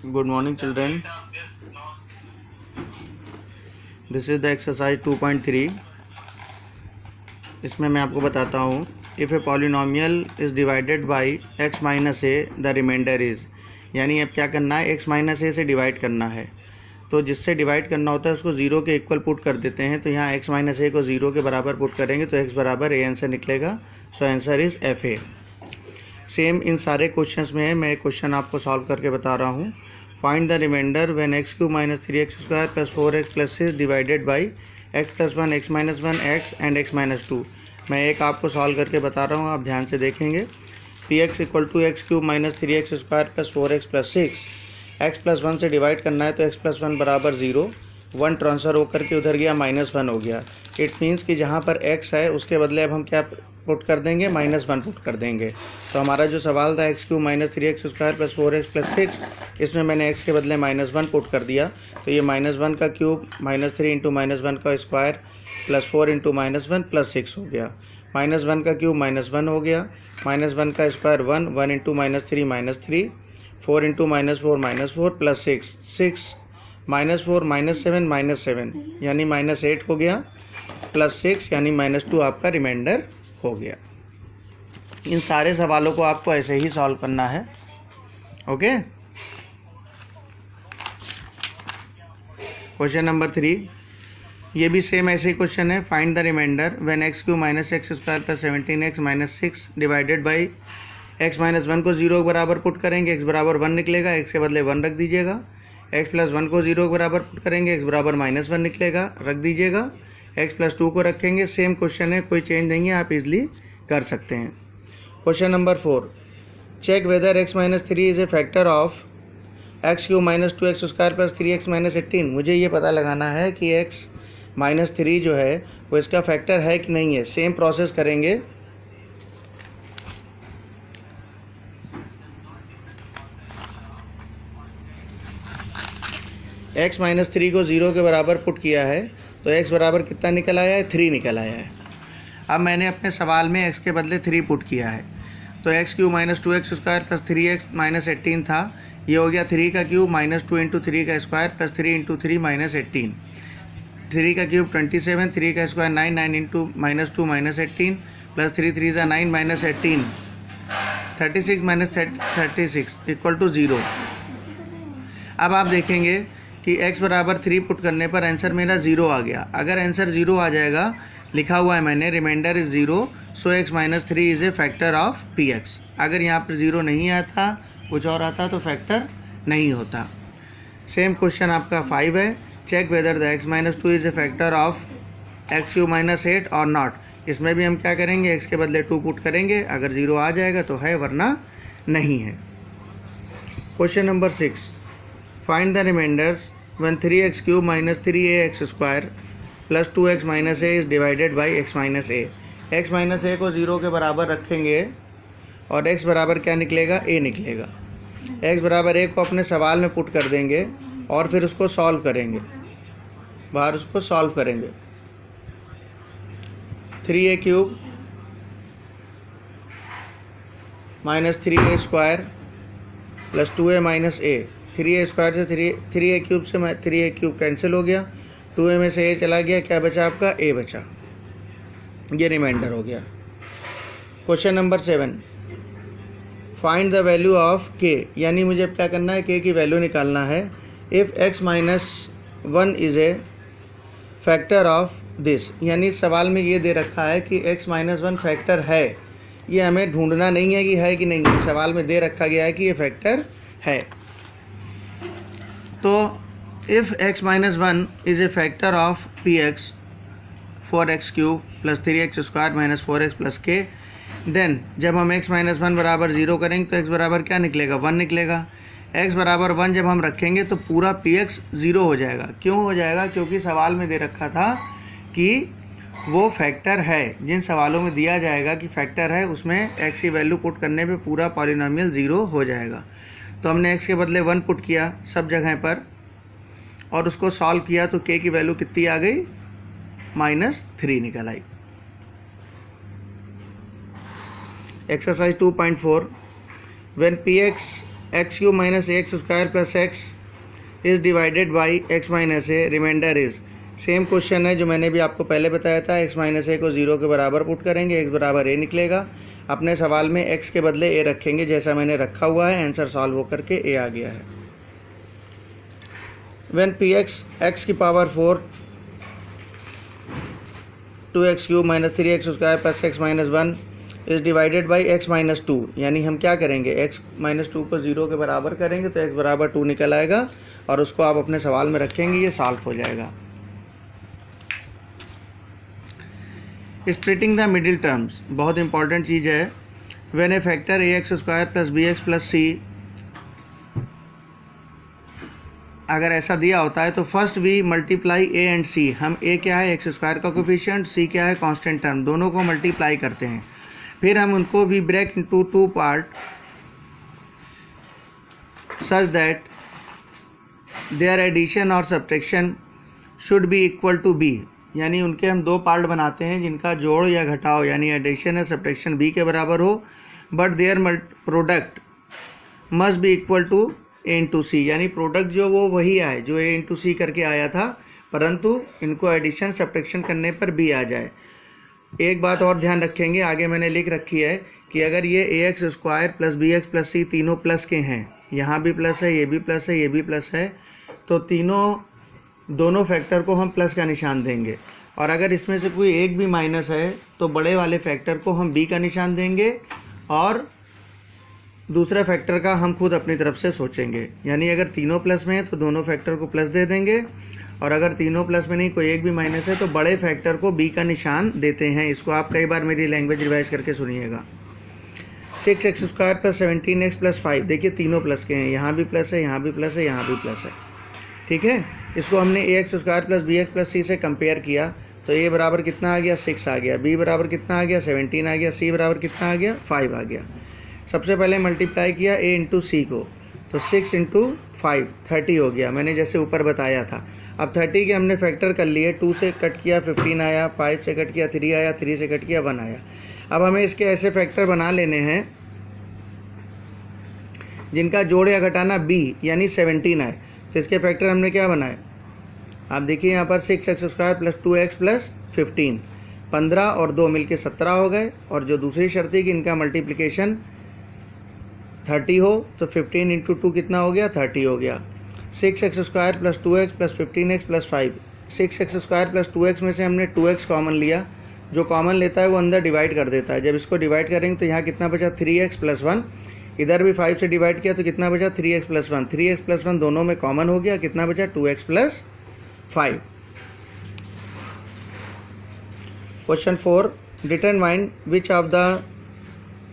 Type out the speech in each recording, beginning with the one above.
Good morning, children. This is the exercise 2.3. इसमें मैं आपको बताता हूँ, if a polynomial is divided by x minus a the remainder is, यानी अब क्या करना है, x माइनस ए से डिवाइड करना है। तो जिससे डिवाइड करना होता है उसको ज़ीरो के इक्वल पुट कर देते हैं। तो यहाँ x माइनस ए को ज़ीरो के बराबर पुट करेंगे तो x बराबर ए आंसर निकलेगा। So answer is F A. Same in सारे क्वेश्चंस में मैं एक क्वेश्चन आपको सॉल्व करके बता रहा हूँ। Find the remainder when x cube minus 3x square plus 4x plus 6 divided by x plus 1 x minus 1 x and x minus 2। मैं एक आपको सॉल्व करके बता रहा हूँ, आप ध्यान से देखेंगे। px equal to x cube minus 3x square plus 4x plus 6, x plus 1 से डिवाइड करना है तो x प्लस 1 बराबर 0, 1 ट्रांसफ़र होकर के उधर गया, -1 हो गया। इट मीन्स कि जहाँ पर x है उसके बदले अब हम क्या पुट कर देंगे, -1 पुट कर देंगे। तो हमारा जो सवाल था x cube minus 3x square plus 4x plus 6, इसमें मैंने x के बदले -1 पुट कर दिया। तो ये -1 का क्यूब -3 इंटू -1 का स्क्वायर प्लस 4 इंटू -1 प्लस 6 हो गया। -1 का क्यूब -1 हो गया, -1 का स्क्वायर 1, 1 इंटू -3 -3, 4 इंटू -4 प्लस 6, 6 -4 -7 -7 यानी -8 हो गया, प्लस 6 यानी -2 आपका रिमाइंडर हो गया। इन सारे सवालों को आपको ऐसे ही सॉल्व करना है। ओके। क्वेश्चन नंबर 3, ये भी सेम ऐसे ही क्वेश्चन है। Find the remainder when x cube minus x square plus 17x minus 6 divided by x minus 1 को 0 के बराबर पुट करेंगे, x बराबर 1 निकलेगा, x के बदले 1 रख दीजिएगा। x प्लस 1 को 0 के बराबर पुट करेंगे, x बराबर -1 निकलेगा, रख दीजिएगा। x प्लस 2 को रखेंगे। सेम क्वेश्चन है, कोई चेंज नहीं है, आप इजली कर सकते हैं। Question number 4, check whether x minus 3 is a factor of x cube minus 2x square plus 3x minus 18। मुझे ये पता लगाना है कि x माइनस 3 जो है वो इसका फैक्टर है कि नहीं है। सेम प्रोसेस करेंगे। x माइनस 3 को 0 के बराबर पुट किया है तो x बराबर कितना निकल आया है, 3 निकल आया है। अब मैंने अपने सवाल में x के बदले 3 पुट किया है तो x cube minus 2x square plus 3x minus 18 था, ये हो गया 3 का क्यूब माइनस 2 इंटू 3 का स्क्वायर प्लस 3 इंटू 3 माइनस 18, 3 का क्यूब 27, 3 का स्क्वायर 9, 9 इंटू -2 माइनस 18 प्लस 3 3 ज़ा 9 माइनस 18, 36 माइनस 36 इक्वल टू 0। अब आप देखेंगे कि x बराबर 3 पुट करने पर आंसर मेरा 0 आ गया। अगर आंसर 0 आ जाएगा, लिखा हुआ है मैंने remainder is 0, so x minus 3 is a factor of px। अगर यहाँ पर 0 नहीं आता, कुछ और आता तो फैक्टर नहीं होता। सेम क्वेश्चन आपका 5 है। Check whether the x minus 2 is a factor of x cube minus 8 or not. इसमें भी हम क्या करेंगे, x के बदले 2 पुट करेंगे। अगर 0 आ जाएगा तो है, वरना नहीं है। Question number 6, find the reminders when 3x cube minus 3ax square plus 2x minus A is divided by x minus A. x minus A को 0 के बराबर रखेंगे और x बराबर क्या निकलेगा, a निकलेगा। x बराबर a को अपने सवाल में पुट कर देंगे और फिर उसको सॉल्व करेंगे, बाहर उसको सॉल्व करेंगे। 3a cube minus 3a square plus 2a minus a, 3a square से 3a क्यूब से 3a क्यूब कैंसिल हो गया, 2a में से a चला गया, क्या बचा आपका, a बचा। ये रिमाइंडर हो गया। Question number 7, find the value of k, यानी मुझे क्या करना है, k की वैल्यू निकालना है। If x minus 1 is a factor of this, यानी सवाल में ये दे रखा है कि x माइनस 1 फैक्टर है। ये हमें ढूंढना नहीं है कि है कि नहीं है, सवाल में दे रखा गया है कि ये फैक्टर है। तो if x minus 1 is a factor of px 4x cube plus 3x square minus 4x plus k, then जब हम x माइनस 1 बराबर 0 करेंगे तो x बराबर क्या निकलेगा, 1 निकलेगा। x बराबर 1 जब हम रखेंगे तो पूरा px 0 हो जाएगा। क्यों हो जाएगा, क्योंकि सवाल में दे रखा था कि वो फैक्टर है। जिन सवालों में दिया जाएगा कि फैक्टर है, उसमें x की वैल्यू पुट करने पे पूरा पॉलिनोमियल 0 हो जाएगा। तो हमने x के बदले 1 पुट किया सब जगह पर और उसको सॉल्व किया तो k की वैल्यू कितनी आ गई, -3 निकल आई। Exercise 2.4, when px X cube minus x square plus X is divided by X minus A, reminder is. Same question है जो मैंने भी आपको पहले बताया था, एक्स माइनस ए को 0 के बराबर पुट करेंगे, एक्स बराबर ए निकलेगा। अपने सवाल में एक्स के बदले ए रखेंगे जैसा मैंने रखा हुआ है, आंसर सॉल्व होकर के ए आ गया है। व्हेन पी एक्स एक्स की power 4 2x cube minus 3x square plus x minus 1 is divided by X minus 2, यानी हम क्या करेंगे, x माइनस 2 को 0 के बराबर करेंगे तो x बराबर 2 निकल आएगा और उसको आप अपने सवाल में रखेंगे, ये सॉल्व हो जाएगा। स्प्लिटिंग द मिडिल टर्म्स बहुत इंपॉर्टेंट चीज़ है। When A factor A x square plus B x plus C, अगर ऐसा दिया होता है तो first we multiply A and C. हम ए क्या है एक्स स्क्वायर का कोफिशिएंट, सी क्या है कांस्टेंट टर्म, दोनों को मल्टीप्लाई करते हैं। फिर हम उनको we break into 2 part such that their addition और subtraction should be equal to B, यानी उनके हम 2 पार्ट बनाते हैं जिनका जोड़ या घटाव यानी एडिशन या सब्ट्रैक्शन बी के बराबर हो, but their product must be equal to A into C, यानी प्रोडक्ट जो वो वही आए जो ए इंटू सी करके आया था, परंतु इनको एडिशन सब्ट्रैक्शन करने पर बी आ जाए। एक बात और ध्यान रखेंगे, आगे मैंने लिख रखी है कि अगर ये A x square plus B x plus C तीनों प्लस के हैं, यहाँ भी प्लस है, ये भी प्लस है, ये भी प्लस है, तो दोनों फैक्टर को हम प्लस का निशान देंगे। और अगर इसमें से कोई एक भी माइनस है तो बड़े वाले फैक्टर को हम बी का निशान देंगे और दूसरा फैक्टर का हम खुद अपनी तरफ से सोचेंगे। यानी अगर तीनों प्लस में है तो दोनों फैक्टर को प्लस दे देंगे, और अगर तीनों प्लस में नहीं कोई एक भी माइनस है तो बड़े फैक्टर को बी का निशान देते हैं। इसको आप कई बार मेरी लैंग्वेज रिवाइज करके सुनिएगा। 6x square plus 17x plus 5, देखिए तीनों प्लस के हैं, यहाँ भी प्लस है, यहाँ भी प्लस है, यहाँ भी प्लस है, ठीक है। इसको हमने A x square plus B x plus C से कंपेयर किया तो ए बराबर कितना आ गया 6 आ गया, बी बराबर कितना आ गया 17 आ गया, सी बराबर कितना आ गया 5 आ गया। सबसे पहले मल्टीप्लाई किया ए इंटू सी को, तो 6 इंटू 5 30 हो गया, मैंने जैसे ऊपर बताया था। अब 30 के हमने फैक्टर कर लिए, 2 से कट किया 15 आया, 5 से कट किया 3 आया, 3 से कट किया 1 आया। अब हमें इसके ऐसे फैक्टर बना लेने हैं जिनका जोड़ या घटाना b यानी 17 आए। तो इसके फैक्टर हमने क्या बनाए, आप देखिए यहाँ पर 6x square plus 2x plus 15, 15 और 2 मिलके 17 हो गए। और जो दूसरी शर्त थी कि इनका मल्टीप्लिकेशन 30 हो, तो 15 इंटू 2 कितना हो गया 30 हो गया। 6x square plus 2x plus 15x plus 5, 6x square plus 2x में से हमने 2x कॉमन लिया, जो कॉमन लेता है वो अंदर डिवाइड कर देता है। जब इसको डिवाइड करेंगे तो यहाँ कितना बचा 3x प्लस 1, इधर भी 5 से डिवाइड किया तो कितना बचा 3x प्लस 1, 3x प्लस 1 दोनों में कॉमन हो गया, कितना बचा 2x plus 5। Question 4, determine which of the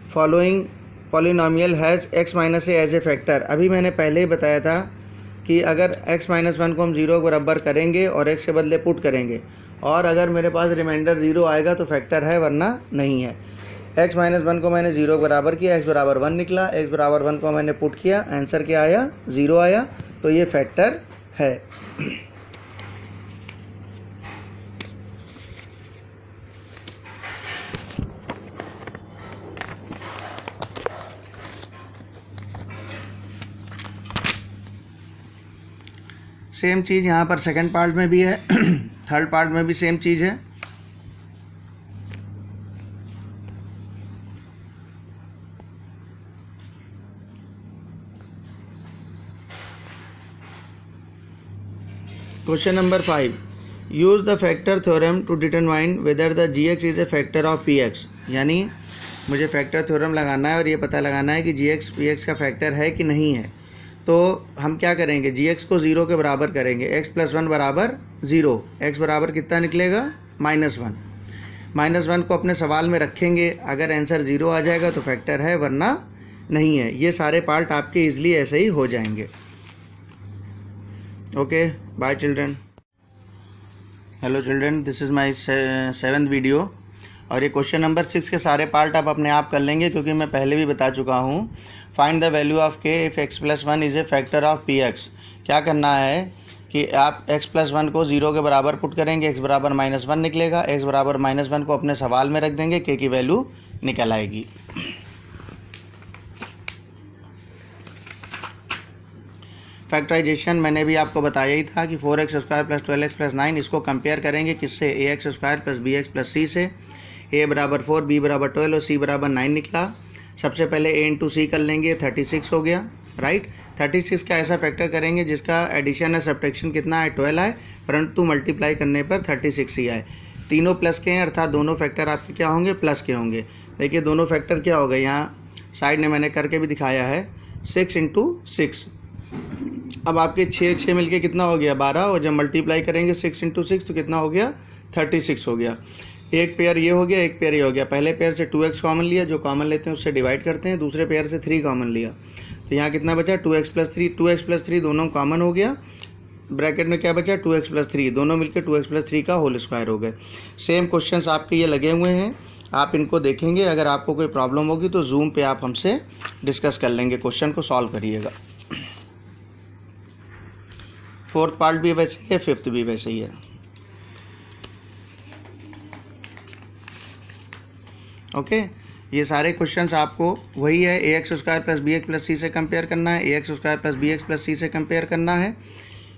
following polynomial has x minus a as a factor. अभी मैंने पहले ही बताया था कि अगर x माइनस 1 को हम 0 के बराबर करेंगे और x के बदले पुट करेंगे, और अगर मेरे पास रिमाइंडर 0 आएगा तो फैक्टर है, वरना नहीं है। x माइनस 1 को मैंने 0 के बराबर किया, x बराबर 1 निकला, x बराबर 1 को मैंने पुट किया, आंसर क्या आया 0 आया, तो ये फैक्टर है। सेम चीज़ यहाँ पर सेकंड पार्ट में भी है, थर्ड पार्ट में भी सेम चीज़ है। Question number 5, use the factor theorem to determine whether the gx is a factor of px। यानी मुझे फैक्टर थ्योरम लगाना है और ये पता लगाना है कि gx px का फैक्टर है कि नहीं है। तो हम क्या करेंगे, gx को 0 के बराबर करेंगे, x प्लस 1 बराबर 0, x बराबर कितना निकलेगा -1। -1 को अपने सवाल में रखेंगे, अगर आंसर 0 आ जाएगा तो फैक्टर है, वरना नहीं है। ये सारे पार्ट आपके ईजिली ऐसे ही हो जाएंगे। Okay, bye children. Hello children, this is my 7th video. और ये क्वेश्चन नंबर 6 के सारे पार्ट आप अपने आप कर लेंगे, क्योंकि मैं पहले भी बता चुका हूँ। Find the value of k if x plus 1 is a factor of px। क्या करना है कि आप x प्लस 1 को 0 के बराबर पुट करेंगे, x बराबर -1 निकलेगा, x बराबर -1 को अपने सवाल में रख देंगे, k की वैल्यू निकल आएगी। फैक्टराइजेशन मैंने भी आपको बताया ही था कि 4x square plus 12x plus 9, इसको कंपेयर करेंगे किससे, ax square plus bx plus c से। a बराबर 4, b बराबर 12 और c बराबर 9 निकला। सबसे पहले a इंटू सी कर लेंगे, 36 हो गया, राइट। 36 का ऐसा फैक्टर करेंगे जिसका एडिशन या सब्ट्रैक्शन कितना है, 12 आए, परंतु मल्टीप्लाई करने पर 36 ही आए। तीनों प्लस के हैं, अर्थात दोनों फैक्टर आपके क्या होंगे, प्लस के होंगे। देखिए दोनों फैक्टर क्या हो गए, यहाँ साइड में मैंने करके भी दिखाया है, 6 इंटू 6। अब आपके 6 मिलके कितना हो गया, 12, और जब मल्टीप्लाई करेंगे 6 इंटू 6 तो कितना हो गया, 36 हो गया। एक पेयर ये हो गया, एक पेयर ये हो गया। पहले पेयर से 2x कॉमन लिया, जो कॉमन लेते हैं उससे डिवाइड करते हैं। दूसरे पेयर से 3 कॉमन लिया, तो यहाँ कितना बचा, 2x प्लस 3। 2x प्लस 3 दोनों कॉमन हो गया, ब्रैकेट में क्या बचा, 2x प्लस 3, दोनों मिलकर 2x प्लस 3 का होल स्क्वायर हो गए। सेम क्वेश्चंस आपके ये लगे हुए हैं, आप इनको देखेंगे। अगर आपको कोई प्रॉब्लम होगी तो जूम पे आप हमसे डिस्कस कर लेंगे, क्वेश्चन को सॉल्व करिएगा। 4th पार्ट भी वैसे ही है, 5th भी वैसे ही है। ओके, ये सारे क्वेश्चंस आपको वही है, ax square plus bx plus c से कंपेयर करना है, ax square plus bx plus c से कंपेयर करना है।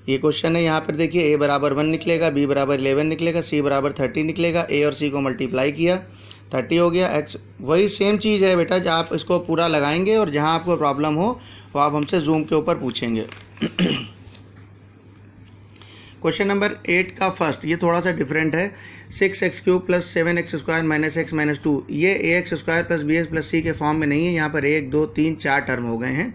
ये क्वेश्चन है, यहाँ पर देखिए a बराबर 1 निकलेगा, b बराबर 11 निकलेगा, c बराबर 30 निकलेगा। a और c को मल्टीप्लाई किया, 30 हो गया। x वही सेम चीज़ है बेटा, जब आप इसको पूरा लगाएंगे और जहाँ आपको प्रॉब्लम हो वो आप हमसे जूम के ऊपर पूछेंगे। क्वेश्चन नंबर 8 का फर्स्ट, ये थोड़ा सा डिफरेंट है। 6x cube plus 7x square minus x minus 2, ये ax square plus bx plus c के फॉर्म में नहीं है। यहाँ पर 1 2 3 4 टर्म हो गए हैं।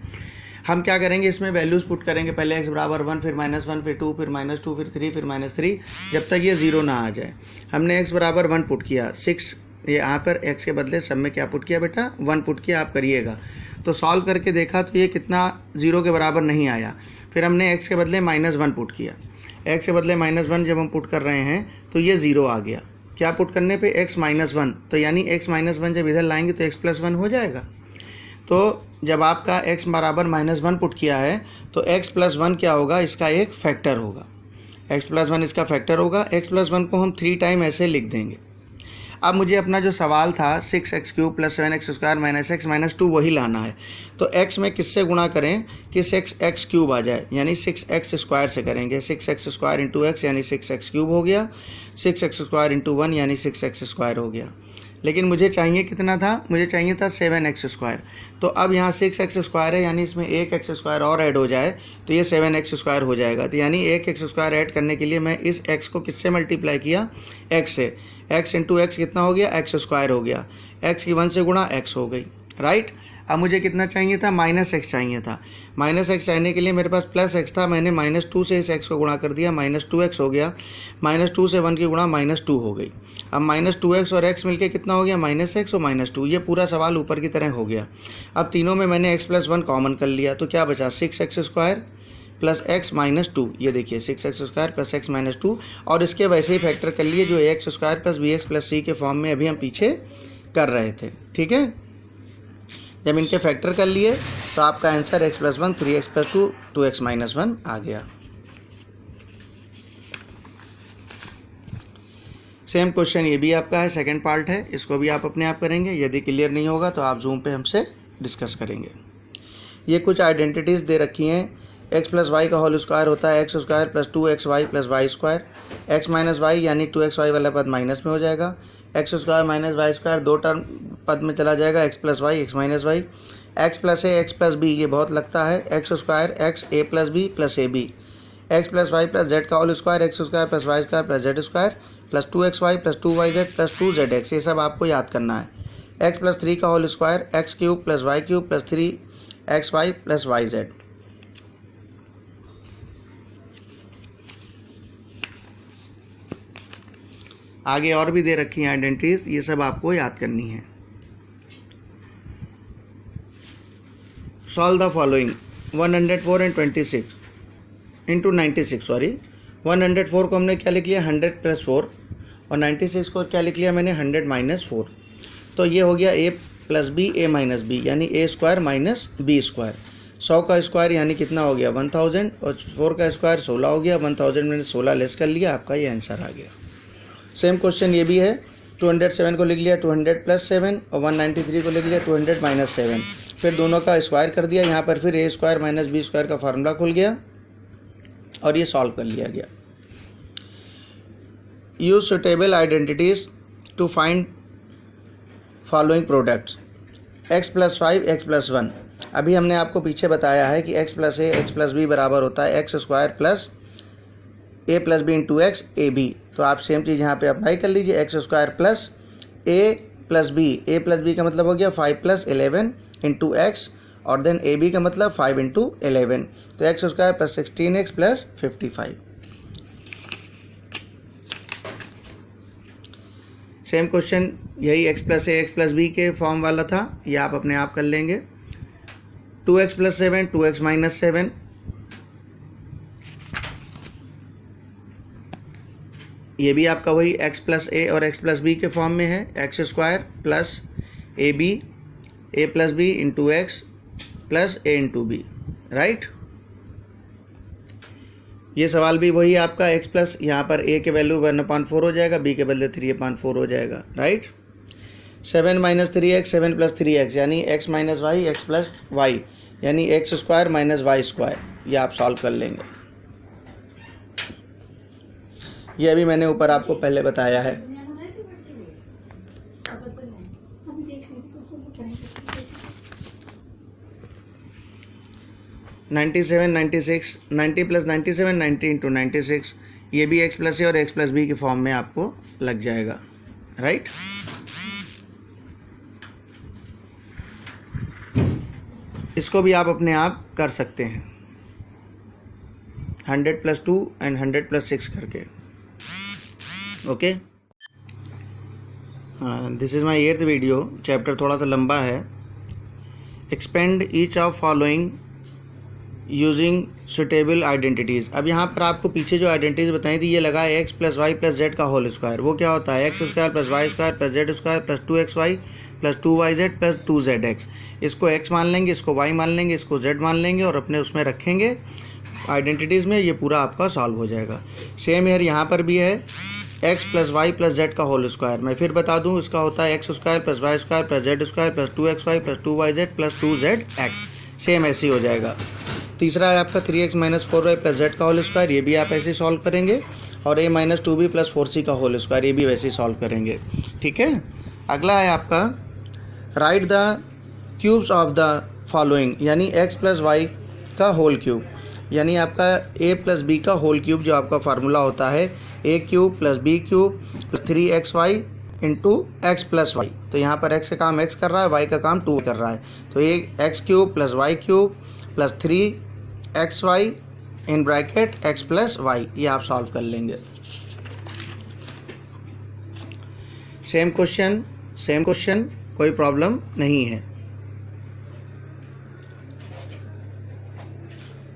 हम क्या करेंगे, इसमें वैल्यूज़ पुट करेंगे। पहले x बराबर 1, फिर -1, फिर 2, फिर -2, फिर 3, फिर -3, जब तक ये 0 ना आ जाए। हमने x बराबर 1 पुट किया, 6 ये यहाँ पर x के बदले सब में क्या पुट किया बेटा, 1 पुट किया। आप करिएगा तो सॉल्व करके देखा तो ये कितना 0 के बराबर नहीं आया। फिर हमने x के बदले -1 पुट किया, x के बदले -1 जब हम पुट कर रहे हैं तो ये 0 आ गया। क्या पुट करने पे, x -1, तो यानी x -1 जब इधर लाएंगे तो x प्लस 1 हो जाएगा। तो जब आपका x बराबर -1 पुट किया है तो x प्लस 1 क्या होगा, इसका एक फैक्टर होगा। x प्लस 1 इसका फैक्टर होगा। x प्लस 1 को हम 3 टाइम ऐसे लिख देंगे। अब मुझे अपना जो सवाल था 6x cube plus 7x square minus x minus 2 वही लाना है। तो x में किससे गुणा करें कि 6x क्यूब आ जाए, यानी 6x स्क्वायर से करेंगे। 6x स्क्वायर इंटू x यानी 6x क्यूब हो गया, 6x स्क्वायर इंटू 1 यानी 6x स्क्वायर हो गया। लेकिन मुझे चाहिए कितना था, मुझे चाहिए था 7x स्क्वायर। तो अब यहाँ 6x स्क्वायर है, यानी इसमें एक x स्क्वायर और ऐड हो जाए तो ये 7x स्क्वायर हो जाएगा। तो यानी एक x स्क्वायर ऐड करने के लिए मैं इस x को किससे मल्टीप्लाई किया, x से। x इंटू एक्स कितना हो गया, x स्क्वायर हो गया। x की 1 से गुणा x हो गई, राइट। अब मुझे कितना चाहिए था, -x चाहिए था। -x चाहने के लिए मेरे पास +x था, मैंने -2 से इस x को गुणा कर दिया, -2x हो गया। -2 से 1 की गुणा -2 हो गई। अब -2x और x मिलके कितना हो गया, -x और -2। ये पूरा सवाल ऊपर की तरह हो गया। अब तीनों में मैंने x प्लस 1 कॉमन कर लिया, तो क्या बचा, 6x square plus x minus 2। ये देखिए 6x square plus x minus 2, और इसके वैसे ही फैक्टर कर लिए जो ax square plus bx plus c के फॉर्म में अभी हम पीछे कर रहे थे, ठीक है। जब इनके फैक्टर कर लिए तो आपका answer x plus 1, 3x plus 2, 2x minus 1 आ गया। सेम क्वेश्चन ये भी आपका है, सेकंड पार्ट है, इसको भी आप अपने आप करेंगे। यदि क्लियर नहीं होगा तो आप जूम पे हमसे डिस्कस करेंगे। ये कुछ आइडेंटिटीज़ दे रखी हैं। x प्लस वाई का होल स्क्वायर होता है x square plus 2xy plus Y square. x minus Y यानी 2xy वाला पद माइनस में हो जाएगा। x square minus Y square 2 term पद में चला जाएगा, x plus Y x minus Y. x plus A x plus B, ये बहुत लगता है, x square x a plus B plus A B. x plus Y plus Z का whole square x square plus Y square plus z square plus 2xy plus 2yz plus 2zx। ये सब आपको याद करना है। x प्लस 3 का whole square x cube plus y cube plus 3xy plus yz। आगे और भी दे रखी हैं आइडेंटिटीज, ये सब आपको याद करनी है। Solve the following 104 and 26 into 96, sorry 104 को हमने क्या लिख लिया, 100 प्लस 4, और 96 को क्या लिख लिया मैंने, 100 माइनस 4। तो ये हो गया a plus b a minus b, यानी a square minus b square. 100 का स्क्वायर यानी कितना हो गया, 1000, और 4 का स्क्वायर 16 हो गया। 1000 मैंने 16 लेस कर लिया, आपका ये आंसर आ गया। सेम क्वेश्चन ये भी है। 207 को लिख लिया 200 प्लस 7, और 193 को लिख लिया 200 माइनस 7। फिर दोनों का स्क्वायर कर दिया, यहाँ पर फिर a square minus b square का फार्मूला खुल गया और ये सॉल्व कर लिया गया। Use suitable identities to find following products x + 5 x + 1। अभी हमने आपको पीछे बताया है कि x + a x + b बराबर होता है x² + a + b × x ab। तो आप सेम चीज़ यहाँ पे अप्लाई कर लीजिए, x² + a + b, a + b का मतलब हो गया 5 + 11 × x और देन ab का मतलब 5 × 11, तो x² + 16x + 55। सेम क्वेश्चन यही x + a x + b के फॉर्म वाला था, ये आप अपने आप कर लेंगे। 2x + 7 2x - 7, ये भी आपका वही x + a और x + b के फॉर्म में है, x² + ab a + b × x + a × b, right. ये सवाल भी वही आपका x प्लस, यहाँ पर a के वैल्यू 1/4 हो जाएगा, b के बदले 3/4 हो जाएगा, राइट। 7 - 3x 7 + 3x यानी x - y x + y यानी x² - y², ये आप सॉल्व कर लेंगे। ये अभी मैंने ऊपर आपको पहले बताया है। $97 96 90 + 97 90 × 96, ये भी x + a और x + b के फॉर्म में आपको लग जाएगा, राइट। इसको भी आप अपने आप कर सकते हैं 100 + 2 एंड 100 + 6 करके, ओके। हाँ, this is my 8th video. Chapter थोड़ा सा लंबा है। Expand each of following using suitable identities. अब यहाँ पर आपको पीछे जो आइडेंटिटीज़ बताई थी, ये लगा है x + y + z का होल स्क्वायर। वो क्या होता है? x² + y² + z² + 2xy + 2yz + 2zx। इसको x मान लेंगे, इसको y मान लेंगे, इसको z मान लेंगे और अपने उसमें रखेंगे आइडेंटिटीज़ में, ये पूरा आपका सॉल्व हो जाएगा। सेम ईयर यहाँ पर भी है x + y + z का होल स्क्वायर। मैं फिर बता दूँ, इसका होता है x² + y² + z² + 2xy + 2yz + 2zx। Same ऐसे ही हो जाएगा। तीसरा है आपका 3x - 4y + z का होल स्क्वायर, ये भी आप ऐसे ही सॉल्व करेंगे। और a - 2b + 4c का होल स्क्वायर, ये भी वैसे ही सॉल्व करेंगे, ठीक है। अगला है आपका right the cubes of the following, यानी x + y का होल क्यूब, यानी आपका a + b का होल क्यूब, जो आपका फार्मूला होता है a³ + b³ + 3xy × x + y। तो यहाँ पर x का काम x कर रहा है, y का काम 2 कर रहा है, तो ये x³ + y³ + 3xy in bracket x + y, ये आप सॉल्व कर लेंगे। सेम क्वेश्चन, कोई प्रॉब्लम नहीं है।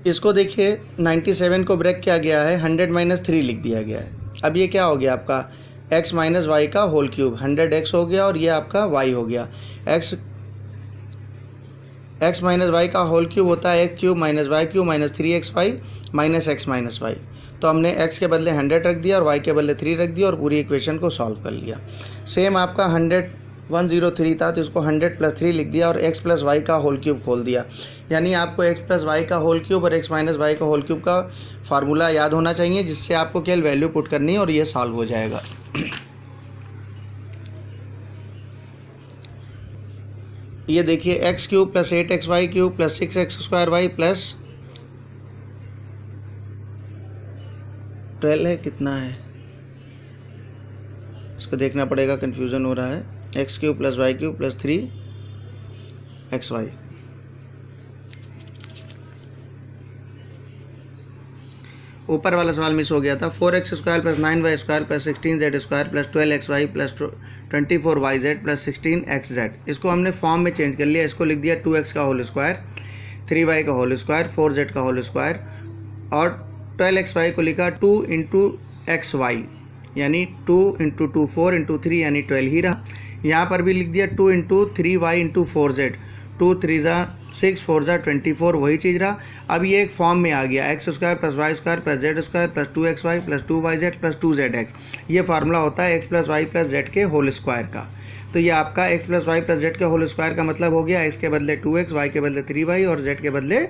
इसको देखिए, 97 को ब्रेक किया गया है, 100 - 3 लिख दिया गया है। अब ये क्या हो गया आपका x - y का होल क्यूब, 100x हो गया और ये आपका y हो गया। x - y का होल क्यूब होता है x³ - y³ - 3xy - x - y। तो हमने x के बदले 100 रख दिया और y के बदले 3 रख दिया और पूरी इक्वेशन को सॉल्व कर लिया। सेम आपका 103 था, तो इसको 100 + 3 लिख दिया और x + y का होल क्यूब खोल दिया। यानी आपको x + y का होल क्यूब और x - y का होल क्यूब का फार्मूला याद होना चाहिए, जिससे आपको केवल वैल्यू पुट करनी है और ये सॉल्व हो जाएगा। ये देखिए x³ + 8xy³ + 6x² + 12 है, कितना है इसको देखना पड़ेगा, कंफ्यूजन हो रहा है। x³ + y³ + 3xy। ऊपर वाला सवाल मिस हो गया था। 4x² + 9y² + 16z² + 12xy + 24yz + 16xz। इसको हमने फॉर्म में चेंज कर लिया, इसको लिख दिया 2x का होल स्क्वायर, 3y का होल स्क्वायर, 4z का होल स्क्वायर और 12xy को लिखा 2 × xy, यानी 2 × 2 4 × 3 यानी 12 ही रहा। यहाँ पर भी लिख दिया 2 × 3y × 4z, 2 3 ज़ा 6 4 ज़ा 24, वही चीज़ रहा। अब ये एक फॉर्म में आ गया x square plus Y square plus z square plus 2xy plus 2yz plus 2zx। ये फार्मूला होता है x plus Y plus z के होल स्क्वायर का। तो ये आपका x plus Y plus z के होल स्क्वायर का मतलब हो गया एक्स के बदले 2x, वाई के बदले 3y और जेड के बदले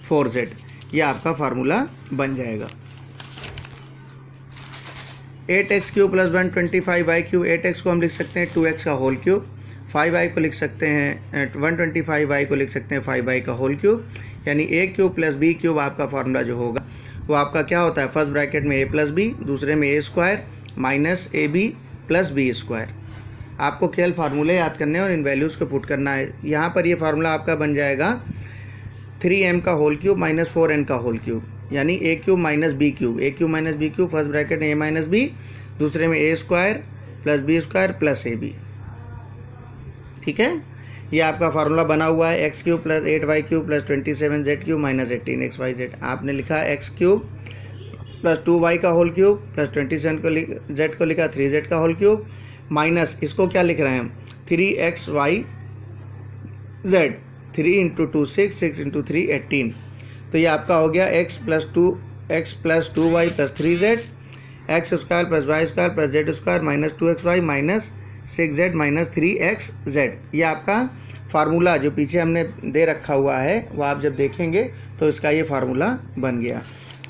4z। ये आपका फार्मूला बन जाएगा। 8x cube plus 125y cube, 8x को हम लिख सकते हैं 2x का होल क्यूब, 5y को लिख सकते हैं 125y को लिख सकते हैं 5y का होल क्यूब, यानी a cube plus b cube आपका फार्मूला जो होगा वो आपका क्या होता है, फर्स्ट ब्रैकेट में a प्लस b, दूसरे में a square minus ab plus b square. आपको केवल फार्मूले याद करने हैं और इन वैल्यूज़ को पुट करना है। यहाँ पर ये फार्मूला आपका बन जाएगा 3m का होल क्यूब माइनस 4n का होल क्यूब, यानी a cube minus b cube, a cube minus b cube, first bracket में a माइनस b, दूसरे में a square plus b square plus ab। ठीक है, ये आपका फार्मूला बना हुआ है x cube plus 8y cube plus 27z cube minus 18xyz। आपने लिखा एक्स क्यूब प्लस 2y का होल क्यूब प्लस 27 को z को लिखा 3z का होल क्यूब माइनस इसको क्या लिख रहे हैं हम 3xyz, 3 इंटू 2 6, 6 इंटू 3 18। तो ये आपका हो गया x plus 2y plus 3z, x square plus Y square plus z square minus 2xy minus 6z minus 3xz। ये आपका फार्मूला जो पीछे हमने दे रखा हुआ है वो आप जब देखेंगे तो इसका ये फार्मूला बन गया।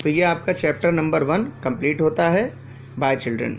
तो ये आपका चैप्टर नंबर 1 कंप्लीट होता है। Bye children.